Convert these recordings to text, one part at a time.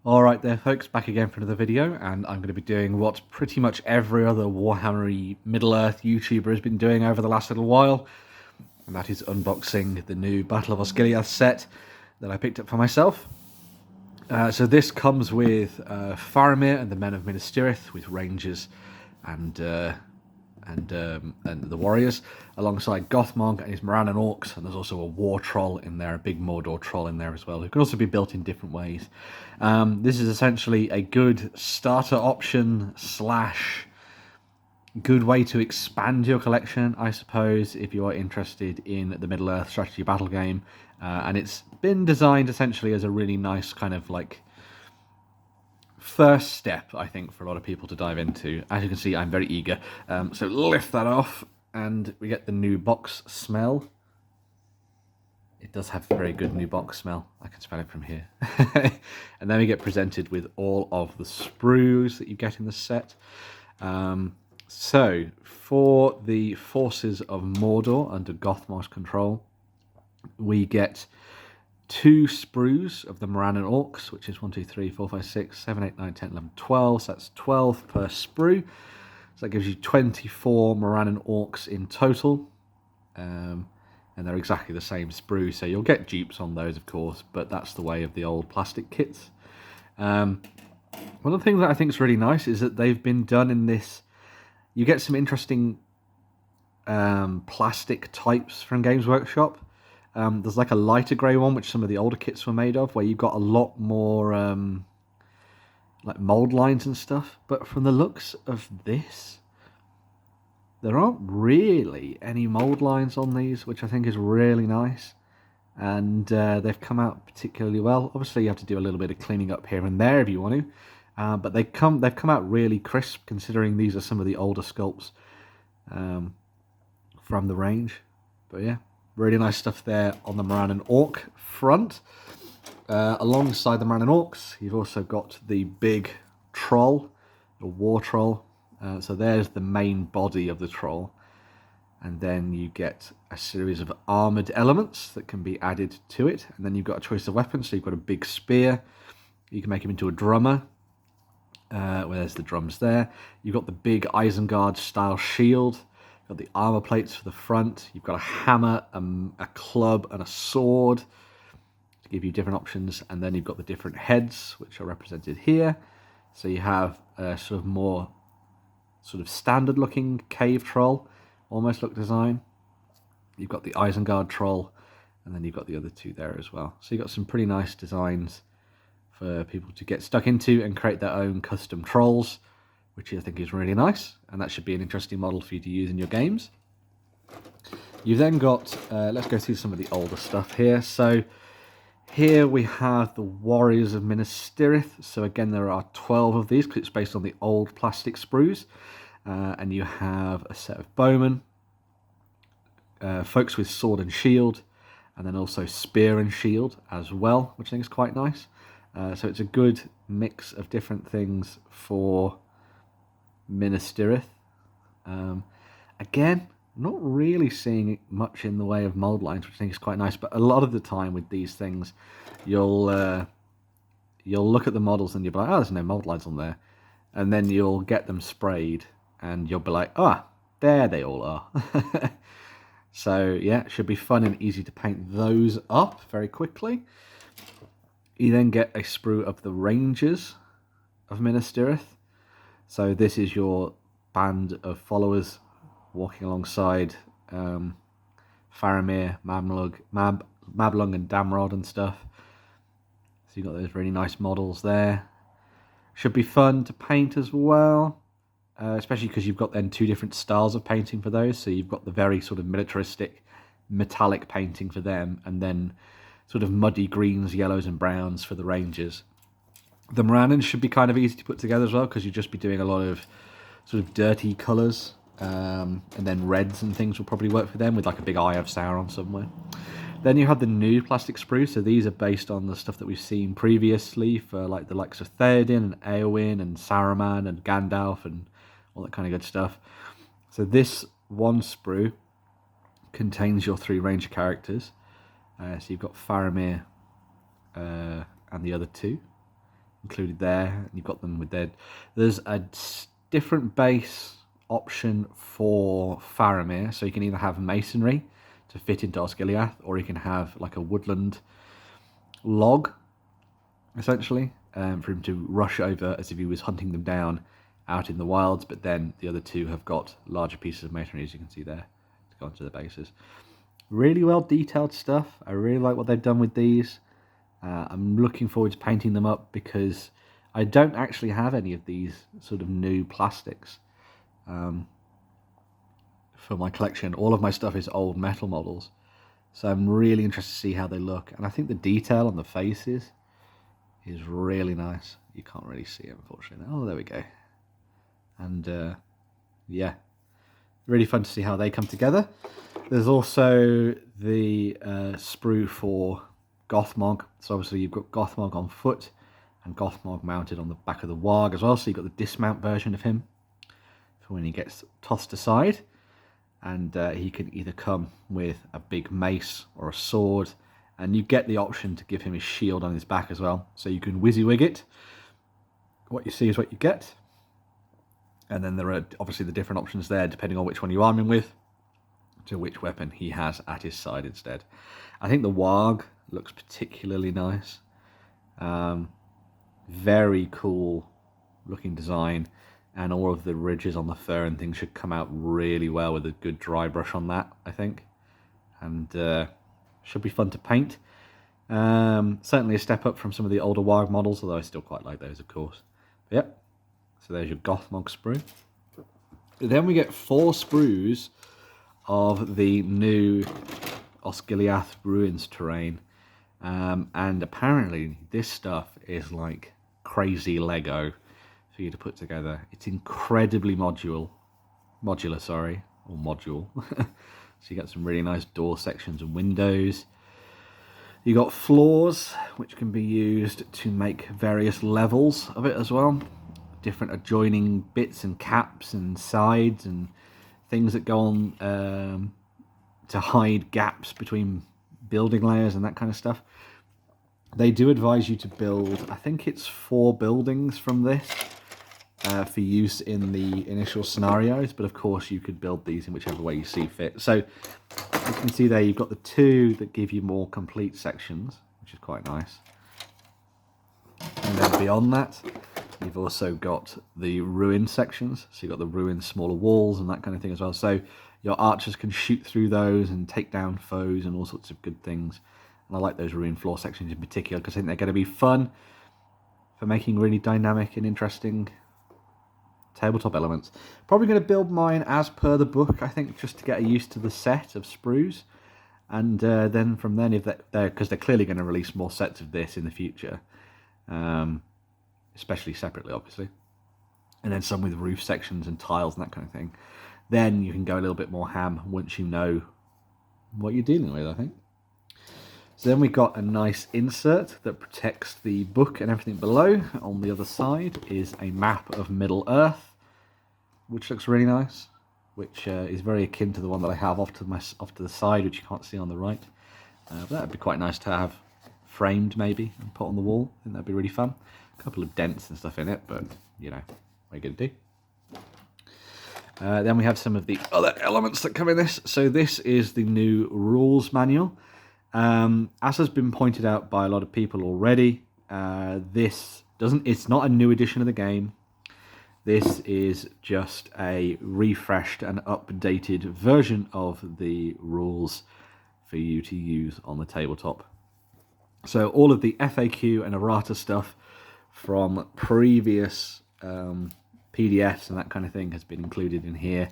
Alright there folks, back again for another video, and I'm going to be doing what pretty much every other Warhammer Middle-earth YouTuber has been doing over the last little while, and that is unboxing the new Battle of Osgiliath set that I picked up for myself. So this comes with Faramir and the men of Minas Tirith, with Rangers and the warriors, alongside Gothmog and his Morannon Orcs, and there's also a war troll in there, a big Mordor troll in there as well, who can also be built in different ways. This is essentially a good starter option slash good way to expand your collection, I suppose, if you are interested in the Middle-earth strategy battle game. And it's been designed essentially as a really nice kind of like first step, I think, for a lot of people to dive into. As you can see, I'm very eager. So lift that off, and we get the new box smell. It does have a very good new box smell. I can smell it from here. And then we get presented with all of the sprues that you get in the set. So for the forces of Mordor under Gothmog's control, we get 2 sprues of the Morannon Orcs, which is 1, 2, 3, 4, 5, 6, 7, 8, 9, 10, 11, 12. So that's 12 per sprue. So that gives you 24 Morannon Orcs in total. And they're exactly the same sprue. So you'll get dupes on those, of course, but that's the way of the old plastic kits. One of the things that I think is really nice is that they've been done in this. You get some interesting plastic types from Games Workshop. There's like a lighter grey one, which some of the older kits were made of, where you've got a lot more like mould lines and stuff. But from the looks of this, there aren't really any mould lines on these, which I think is really nice. And they've come out particularly well. Obviously, you have to do a little bit of cleaning up here and there if you want to. But they've come out really crisp, considering these are some of the older sculpts from the range. But yeah. Really nice stuff there on the Morannon Orc front. Alongside the Morannon Orcs, you've also got the big troll, the war troll. So there's the main body of the troll. And then you get a series of armoured elements that can be added to it. And then you've got a choice of weapons. So you've got a big spear. You can make him into a drummer. Where there's the drums there. You've got the big Isengard style shield. You've got the armor plates for the front. You've got a hammer, a club, and a sword to give you different options. And then you've got the different heads, which are represented here. So you have a sort of more sort of standard-looking cave troll, almost look design. You've got the Isengard troll, and then you've got the other two there as well. So you've got some pretty nice designs for people to get stuck into and create their own custom trolls, which I think is really nice, and that should be an interesting model for you to use in your games. You've then got, let's go through some of the older stuff here. So here we have the Warriors of Minas Tirith. So again, there are 12 of these, because it's based on the old plastic sprues. And you have a set of bowmen, folks with sword and shield, and then also spear and shield as well, which I think is quite nice. So it's a good mix of different things for Minas Tirith. Again, not really seeing much in the way of mould lines, which I think is quite nice. But a lot of the time with these things, you'll look at the models and you'll be like, oh, there's no mould lines on there, and then you'll get them sprayed and you'll be like, ah, there they all are. So yeah, it should be fun and easy to paint those up very quickly. You then get a sprue of the Rangers of Minas Tirith. So this is your band of followers walking alongside Faramir, Madril and Damrod and stuff. So you've got those really nice models there. Should be fun to paint as well, especially because you've got then 2 different styles of painting for those. So you've got the very sort of militaristic metallic painting for them, and then sort of muddy greens, yellows and browns for the Rangers. The Morannons should be kind of easy to put together as well, because you'll just be doing a lot of sort of dirty colours, and then reds and things will probably work for them, with like a big Eye of Sauron somewhere. Then you have the new plastic sprues, so these are based on the stuff that we've seen previously for like the likes of Theoden and Eowyn and Saruman and Gandalf and all that kind of good stuff. So this one sprue contains your 3 Ranger characters. So you've got Faramir and the other 2. included there, and you've got them with their... There's a different base option for Faramir, so you can either have masonry to fit into Osgiliath, or you can have like a woodland log, essentially, for him to rush over as if he was hunting them down out in the wilds. But then the other two have got larger pieces of masonry, as you can see there, to go onto the bases. Really well detailed stuff. I really like what they've done with these. I'm looking forward to painting them up, because I don't actually have any of these sort of new plastics for my collection. All of my stuff is old metal models, so I'm really interested to see how they look. And I think the detail on the faces is really nice. You can't really see it, unfortunately. Oh, there we go. And yeah, really fun to see how they come together. There's also the sprue for Gothmog. So obviously you've got Gothmog on foot and Gothmog mounted on the back of the warg as well. So you've got the dismount version of him for when he gets tossed aside. And he can either come with a big mace or a sword. And you get the option to give him his shield on his back as well. So you can WYSIWYG it. What you see is what you get. And then there are obviously the different options there, depending on which one you arm him with, to which weapon he has at his side instead. I think the warg looks particularly nice. Very cool looking design, and all of the ridges on the fur and things should come out really well with a good dry brush on that, I think. And should be fun to paint. Certainly a step up from some of the older warg models, although I still quite like those, of course. But yep, so there's your Gothmog sprue. Then we get 4 sprues of the new Osgiliath ruins terrain, and apparently this stuff is like crazy Lego for you to put together. It's incredibly modular, sorry, or module. So you get some really nice door sections and windows. You got floors, which can be used to make various levels of it as well. Different adjoining bits and caps and sides and things that go on to hide gaps between building layers and that kind of stuff. They do advise you to build, I think it's 4 buildings from this for use in the initial scenarios, but of course you could build these in whichever way you see fit. So you can see there you've got the 2 that give you more complete sections, which is quite nice. And then beyond that, you've also got the ruin sections. So you've got the ruined smaller walls and that kind of thing as well. So your archers can shoot through those and take down foes and all sorts of good things. And I like those ruined floor sections in particular, because I think they're going to be fun for making really dynamic and interesting tabletop elements. Probably going to build mine as per the book, I think, just to get used to the set of sprues. And then from then, if they're, because they're clearly going to release more sets of this in the future, especially separately, obviously, and then some with roof sections and tiles and that kind of thing, then you can go a little bit more ham once you know what you're dealing with, I think. So then we got a nice insert that protects the book and everything below. On the other side is a map of Middle Earth, which looks really nice, which is very akin to the one that I have off to the side, which you can't see on the right. But that'd be quite nice to have framed maybe and put on the wall. I think that'd be really fun. A couple of dents and stuff in it, but you know, what are you going to do? Then we have some of the other elements that come in this. So this is the new rules manual. As has been pointed out by a lot of people already, it's not a new edition of the game. This is just a refreshed and updated version of the rules for you to use on the tabletop. So all of the FAQ and errata stuff from previous PDFs and that kind of thing has been included in here.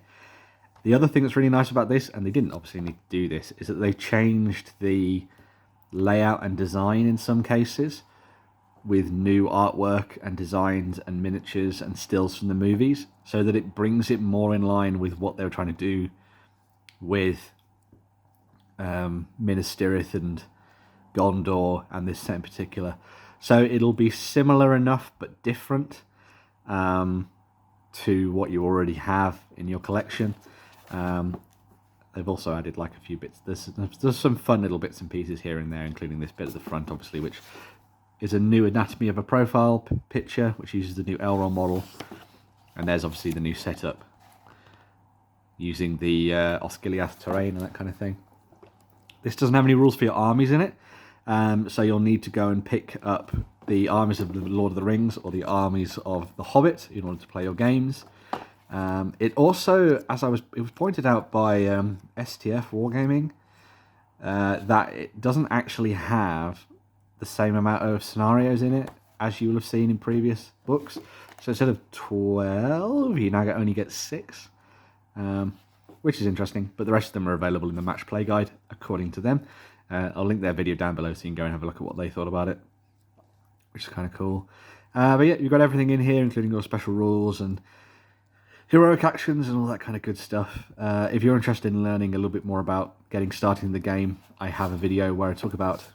The other thing that's really nice about this, and they didn't obviously need to do this, is that they've changed the layout and design in some cases with new artwork and designs and miniatures and stills from the movies, so that it brings it more in line with what they were trying to do with Minas Tirith and Gondor and this set in particular. So it'll be similar enough but different to what you already have in your collection. They've also added like a few bits. There's some fun little bits and pieces here and there, including this bit at the front, obviously, which is a new anatomy of a profile picture, which uses the new Elrond model. And there's obviously the new setup, using the Osgiliath terrain and that kind of thing. This doesn't have any rules for your armies in it, so you'll need to go and pick up the armies of the Lord of the Rings or the armies of the Hobbit in order to play your games. It also, it was pointed out by STF Wargaming, that it doesn't actually have the same amount of scenarios in it as you will have seen in previous books. So instead of 12, you now only get 6, which is interesting. But the rest of them are available in the match play guide, according to them. I'll link their video down below so you can go and have a look at what they thought about it, which is kind of cool. But yeah, you've got everything in here, including your special rules and heroic actions and all that kind of good stuff. If you're interested in learning a little bit more about getting started in the game, I have a video where I talk about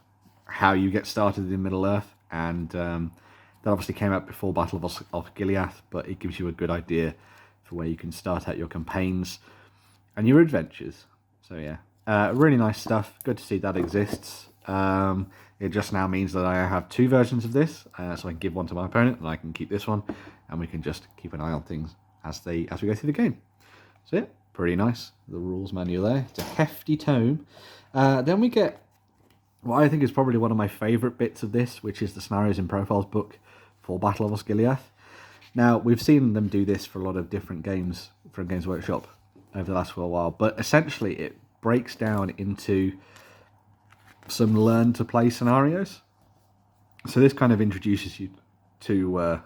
how you get started in Middle-earth, and that obviously came out before Battle of Osgiliath, but it gives you a good idea for where you can start out your campaigns and your adventures. So yeah, really nice stuff. Good to see that exists. It just now means that I have 2 versions of this, so I can give one to my opponent and I can keep this one, and we can just keep an eye on things as we go through the game. So yeah, pretty nice. The rules manual there. It's a hefty tome. Then we get what I think is probably one of my favourite bits of this, which is the Scenarios and Profiles book for Battle of Osgiliath. Now, we've seen them do this for a lot of different games from Games Workshop over the last little while, but essentially it breaks down into some learn-to-play scenarios. So this kind of introduces you to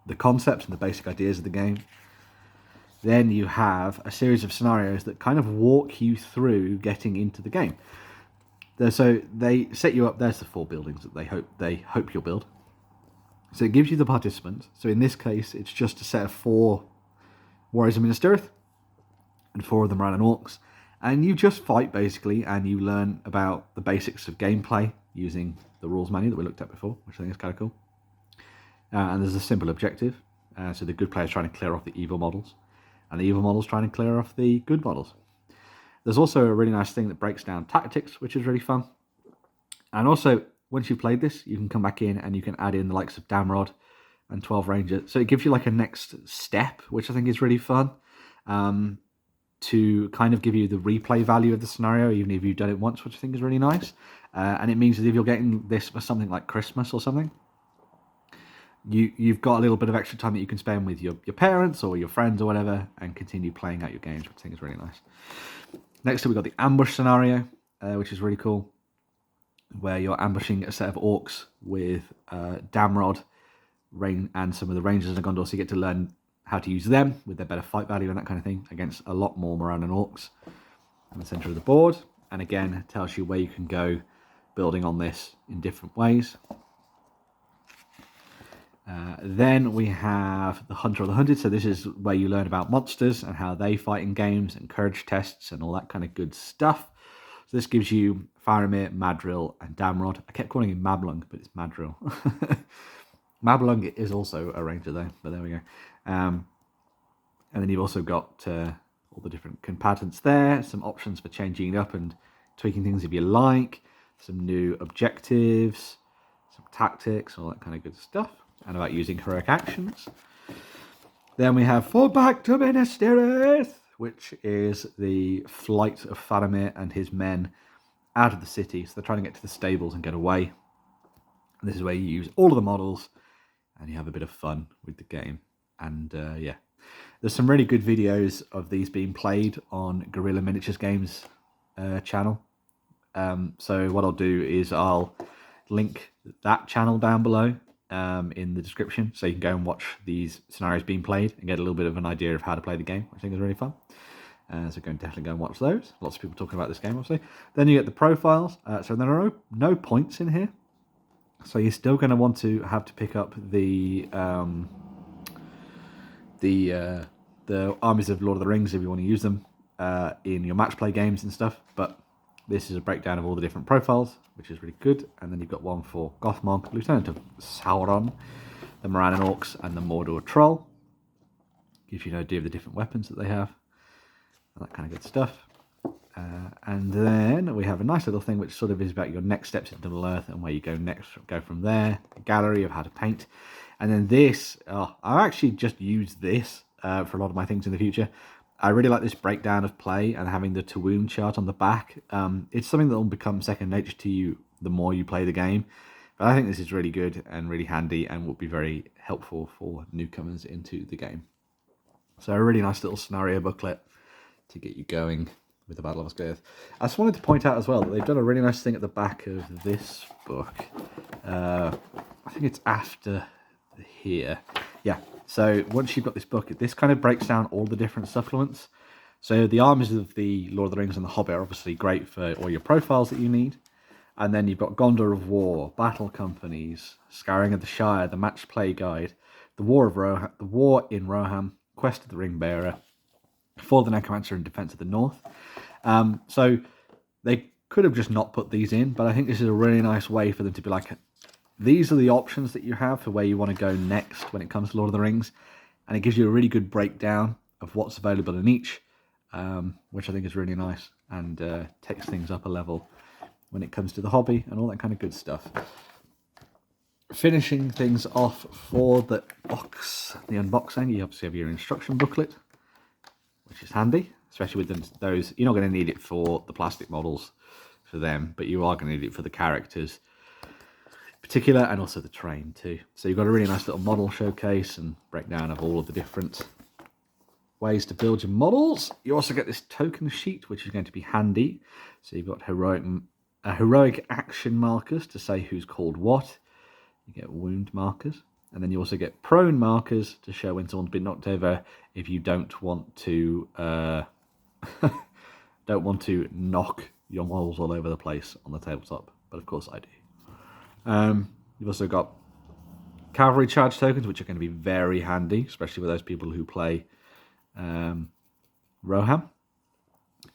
the concepts and the basic ideas of the game. Then you have a series of scenarios that kind of walk you through getting into the game. So they set you up. There's the 4 buildings that they hope you'll build. So it gives you the participants. So in this case, it's just a set of 4 warriors of Minas Tirith and 4 of the Morannon Orcs, and you just fight basically, and you learn about the basics of gameplay using the rules manual that we looked at before, which I think is kind of cool. And there's a simple objective. So the good player's trying to clear off the evil models, and the evil models trying to clear off the good models. There's also a really nice thing that breaks down tactics, which is really fun. And also, once you've played this, you can come back in and you can add in the likes of Damrod and 12 Rangers. So it gives you like a next step, which I think is really fun, to kind of give you the replay value of the scenario, even if you've done it once, which I think is really nice. And it means that if you're getting this for something like Christmas or something, you've got a little bit of extra time that you can spend with your parents or your friends or whatever, and continue playing out your games, which I think is really nice. Next up, we've got the ambush scenario, which is really cool, where you're ambushing a set of orcs with Damrod and some of the Rangers in Gondor, so you get to learn how to use them with their better fight value and that kind of thing against a lot more Morannon Orcs in the centre of the board. And again, it tells you where you can go building on this in different ways. Then we have the Hunter of the Hunted. So this is where you learn about monsters and how they fight in games and courage tests and all that kind of good stuff. So this gives you Faramir, Madril and Damrod. I kept calling him Mablung, but it's Madril. Mablung is also a ranger though, but there we go. And then you've also got all the different combatants there, some options for changing it up and tweaking things if you like, some new objectives, some tactics, all that kind of good stuff, and about using heroic actions. Then we have Fall Back to Minas Tirith, which is the flight of Faramir and his men out of the city. So they're trying to get to the stables and get away. And this is where you use all of the models and you have a bit of fun with the game. And yeah, there's some really good videos of these being played on Guerrilla Miniatures Games channel. So what I'll do is I'll link that channel down below in the description, so you can go and watch these scenarios being played and get a little bit of an idea of how to play the game, which I think is really fun. So definitely go and watch those. Lots of people talking about this game, obviously. Then you get the profiles. So there are no points in here. So you're still going to want to have to pick up the armies of Lord of the Rings if you want to use them in your match play games and stuff. But this is a breakdown of all the different profiles, which is really good. And then you've got one for Gothmog, Lieutenant of Sauron, the Morannon Orcs, and the Mordor Troll. Gives you an idea of the different weapons that they have, and that kind of good stuff. And then we have a nice little thing which sort of is about your next steps into Middle Earth and where you go from there. A gallery of how to paint. And then this, I'll actually just use this for a lot of my things in the future. I really like this breakdown of play and having the Tawum chart on the back. It's something that will become second nature to you the more you play the game. But I think this is really good and really handy and will be very helpful for newcomers into the game. So a really nice little scenario booklet to get you going with the Battle of Osgiliath. I just wanted to point out as well that they've done a really nice thing at the back of this book. I think it's after here. Yeah, so once you've got this book, this kind of breaks down all the different supplements. So the armies of the Lord of the Rings and the Hobbit are obviously great for all your profiles that you need. And then you've got Gondor of War, Battle Companies, Scouring of the Shire, the Match Play Guide, the War in Rohan, Quest of the Ring Bearer, For the Necromancer and Defense of the North. So they could have just not put these in, but I think this is a really nice way for them to be like, these are the options that you have for where you want to go next when it comes to Lord of the Rings. And it gives you a really good breakdown of what's available in each, which I think is really nice and takes things up a level when it comes to the hobby and all that kind of good stuff. Finishing things off for the unboxing, you obviously have your instruction booklet, which is handy, especially with those. You're not going to need it for the plastic models for them, but you are going to need it for the characters in particular, and also the train too. So you've got a really nice little model showcase and breakdown of all of the different ways to build your models. You also get this token sheet, which is going to be handy. So you've got heroic action markers to say who's called what. You get wound markers, and then you also get prone markers to show when someone's been knocked over if you don't want to knock your models all over the place on the tabletop, but of course I do. You've also got cavalry charge tokens, which are going to be very handy, especially with those people who play Rohan.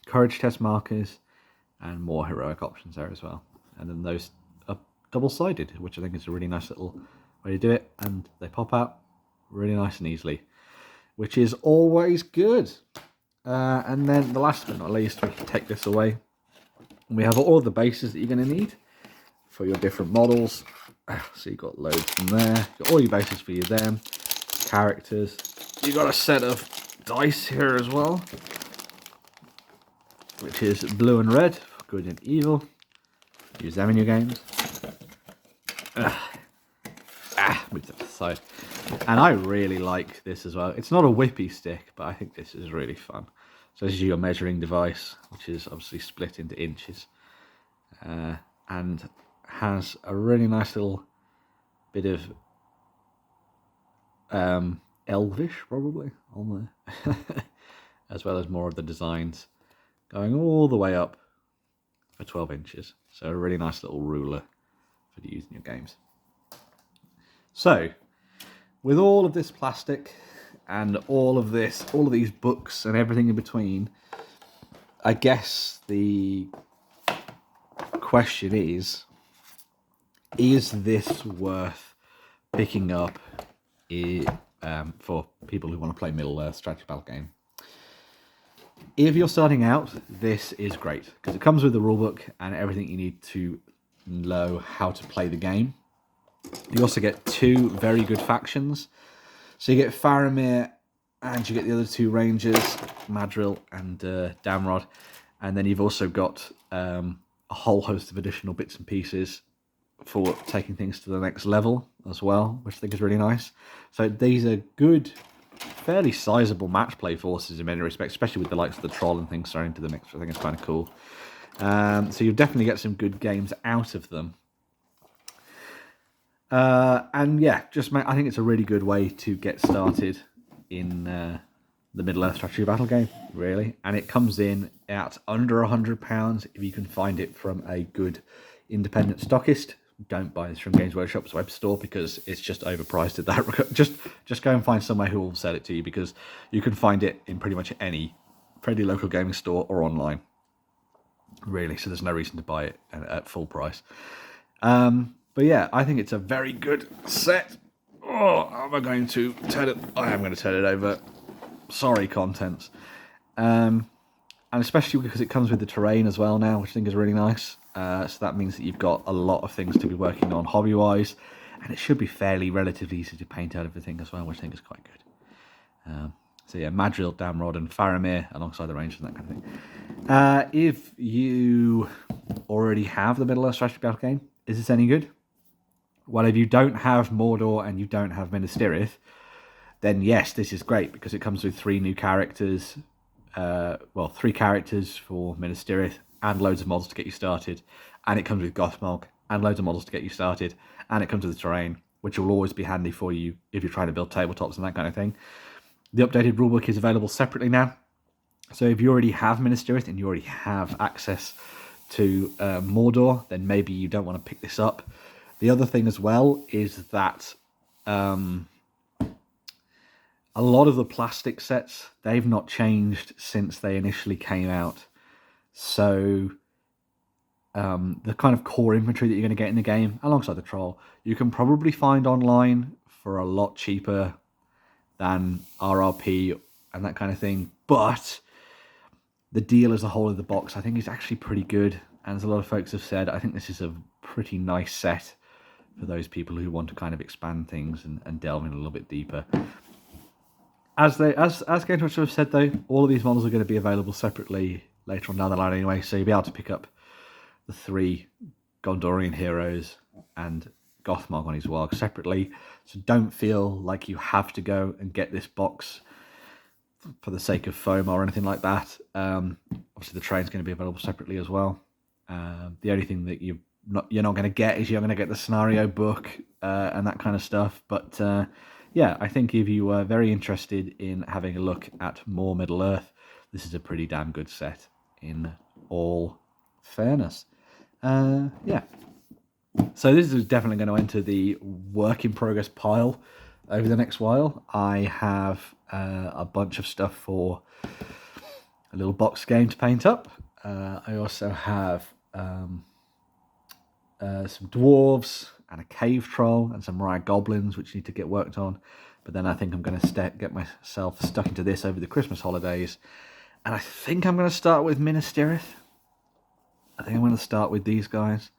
Courage test markers, and more heroic options there as well. And then those are double-sided, which I think is a really nice little way to do it. And they pop out really nice and easily, which is always good. And then the last but not least, we can take this away. We have all the bases that you're going to need for your different models. So you've got loads from there. You've got all your bases for you then. Characters. You've got a set of dice here as well, which is blue and red for good and evil. Use them in your games. Move that to the side. And I really like this as well. It's not a whippy stick, but I think this is really fun. So this is your measuring device, which is obviously split into inches, and has a really nice little bit of elvish, probably, on there, as well as more of the designs going all the way up for 12 inches. So a really nice little ruler for to use in your games. So, with all of this plastic and all of these books and everything in between, I guess the question is this worth picking up for people who want to play Middle-earth strategy battle game? If you're starting out, this is great, because it comes with the rulebook and everything you need to know how to play the game. You also get two very good factions. So you get Faramir, and you get the other two rangers, Madril and Damrod. And then you've also got a whole host of additional bits and pieces for taking things to the next level as well, which I think is really nice. So these are good, fairly sizable match play forces in many respects, especially with the likes of the troll and things thrown into the mix, which I think is kind of cool. So you'll definitely get some good games out of them. And yeah, I think it's a really good way to get started in the Middle-earth strategy battle game, really. And it comes in at under £100 if you can find it from a good independent stockist. Don't buy this from Games Workshop's web store because it's just overpriced at that. Just go and find somewhere who will sell it to you, because you can find it in pretty much any friendly local gaming store or online, really. So there's no reason to buy it at full price. But yeah, I think it's a very good set. Oh, am I going to turn it? I am going to turn it over. Sorry, contents. And and especially because it comes with the terrain as well now, which I think is really nice. So that means that you've got a lot of things to be working on hobby-wise, and it should be fairly relatively easy to paint out everything as well, which I think is quite good. So yeah, Madril, Damrod, and Faramir alongside the Rangers and that kind of thing. If you already have the Middle-earth strategy battle game, is this any good? Well, if you don't have Mordor and you don't have Minas Tirith, then yes, this is great because it comes with 3 new characters. 3 characters for Minas Tirith and loads of models to get you started. And it comes with Gothmog and loads of models to get you started. And it comes with the terrain, which will always be handy for you if you're trying to build tabletops and that kind of thing. The updated rulebook is available separately now. So if you already have Minas Tirith and you already have access to Mordor, then maybe you don't want to pick this up. The other thing as well is that a lot of the plastic sets, they've not changed since they initially came out. So the kind of core inventory that you're going to get in the game, alongside the troll, you can probably find online for a lot cheaper than RRP and that kind of thing. But the deal as a whole of the box, I think, is actually pretty good. And as a lot of folks have said, I think this is a pretty nice set for those people who want to kind of expand things and delve in a little bit deeper. As Game Watch have said, though, all of these models are going to be available separately later on down the line anyway, so you'll be able to pick up the 3 Gondorian heroes and Gothmog on his warg separately. So don't feel like you have to go and get this box for the sake of FOMO or anything like that. Obviously, the train's going to be available separately as well. The only thing that you're not going to get is you're going to get the scenario book and that kind of stuff. But yeah, I think if you are very interested in having a look at more Middle-earth, this is a pretty damn good set in all fairness. Yeah. So this is definitely going to enter the work in progress pile over the next while. I have a bunch of stuff for a little box game to paint up. I also have some dwarves and a cave troll and some rare goblins which need to get worked on. But then I think I'm going to get myself stuck into this over the Christmas holidays. And I think I'm going to start with Minas Tirith. I think I'm going to start with these guys.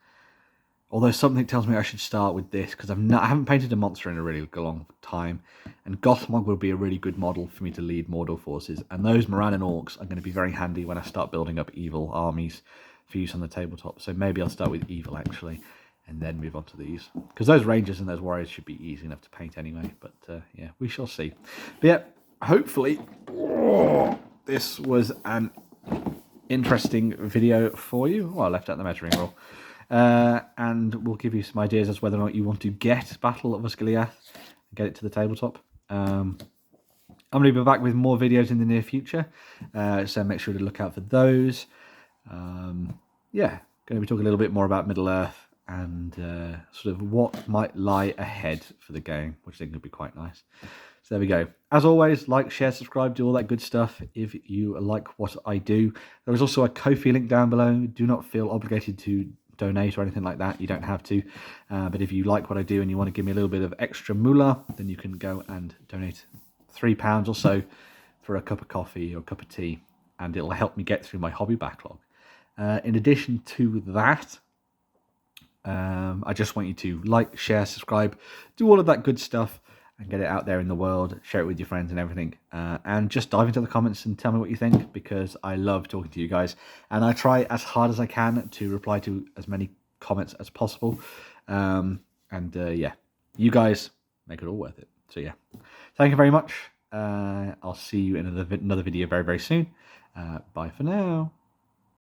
Although something tells me I should start with this because I haven't painted a monster in a really long time. And Gothmog will be a really good model for me to lead Mordor forces. And those Morannon Orcs are going to be very handy when I start building up evil armies for use on the tabletop. So maybe I'll start with evil actually and then move on to these. Because those rangers and those warriors should be easy enough to paint anyway. But yeah, we shall see. But yeah, hopefully this was an interesting video for you. Well, I left out the measuring rule. And we'll give you some ideas as to whether or not you want to get Battle of Osgiliath and get it to the tabletop. I'm going to be back with more videos in the near future, so make sure to look out for those. Yeah, going to be talking a little bit more about Middle-earth and sort of what might lie ahead for the game, which I think would be quite nice. So there we go. As always, like, share, subscribe, do all that good stuff if you like what I do. There is also a Ko-fi link down below. Do not feel obligated to donate or anything like that. You don't have to. But if you like what I do and you want to give me a little bit of extra moolah, then you can go and donate £3 or so for a cup of coffee or a cup of tea, and it'll help me get through my hobby backlog. In addition to that, I just want you to like, share, subscribe, do all of that good stuff and get it out there in the world, share it with your friends and everything. And just dive into the comments and tell me what you think, because I love talking to you guys. And I try as hard as I can to reply to as many comments as possible. Yeah, you guys make it all worth it. So yeah, thank you very much. I'll see you in another video very, very soon. Bye for now.